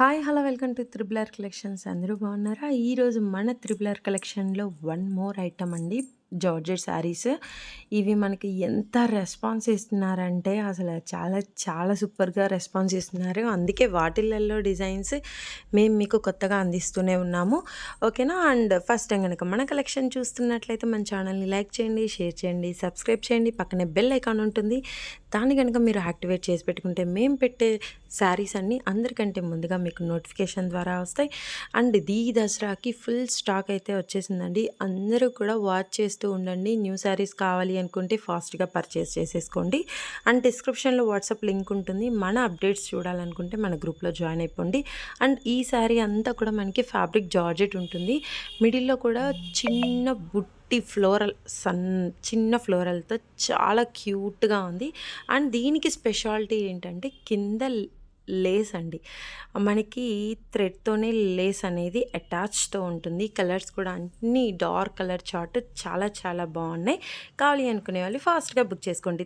Hi! Hello! Welcome to triple R collections. అందరూ బాగున్నారా? ఈరోజు మన త్రిబుల్ ఆర్ కలెక్షన్‌లో వన్ మోర్ ఐటమ్ అండి. జార్జెట్ శారీస్. ఇవి మనకి ఎంత రెస్పాన్స్ ఇస్తున్నారంటే అసలు చాలా చాలా సూపర్‌గా రెస్పాన్స్ ఇస్తున్నారు. అందుకే వాటిలల్లో డిజైన్స్ మేము మీకు కొత్తగా అందిస్తూనే ఉన్నాము. ఓకేనా? అండ్ ఫస్ట్ టైం గనక మన కలెక్షన్ చూస్తున్నట్లయితే మన ఛానల్‌ని లైక్ చేయండి, షేర్ చేయండి, సబ్స్క్రైబ్ చేయండి. పక్కనే బెల్ ఐకాన్ ఉంటుంది. దాన్ని గనక మీరు యాక్టివేట్ చేసి పెట్టుకుంటే మేము పెట్టే శారీస్ అన్నీ అందరికంటే ముందుగా మీకు నోటిఫికేషన్ ద్వారా వస్తాయి. అండ్ ఈ దసరాకి ఫుల్ స్టాక్ అయితే వచ్చేసిందండి. అందరూ కూడా వాచ్ చేస్తూ ఉండండి. న్యూ శారీస్ కావాలి అనుకుంటే ఫాస్ట్‌గా పర్చేస్ చేసేసుకోండి. అండ్ డిస్క్రిప్షన్‌లో వాట్సాప్ లింక్ ఉంటుంది. మన అప్డేట్స్ చూడాలనుకుంటే మన గ్రూప్‌లో జాయిన్ అయిపోండి. అండ్ ఈ శారీ అంతా కూడా మనకి ఫ్యాబ్రిక్ జార్జెట్ ఉంటుంది. మిడిల్‌లో కూడా చిన్న ఫ్లోరల్ చిన్న ఫ్లోరల్‌తో చాలా క్యూట్‌గా ఉంది. అండ్ దీనికి స్పెషాలిటీ ఏంటంటే కింద లేస్ అండి. మనకి థ్రెడ్‌తోనే లేస్ అనేది అటాచ్‌తో ఉంటుంది. కలర్స్ కూడా అన్నీ డార్క్ కలర్ చార్ట్ చాలా చాలా బాగున్నాయి. కావాలి అనుకునే వాళ్ళు ఫాస్ట్‌గా బుక్ చేసుకోండి.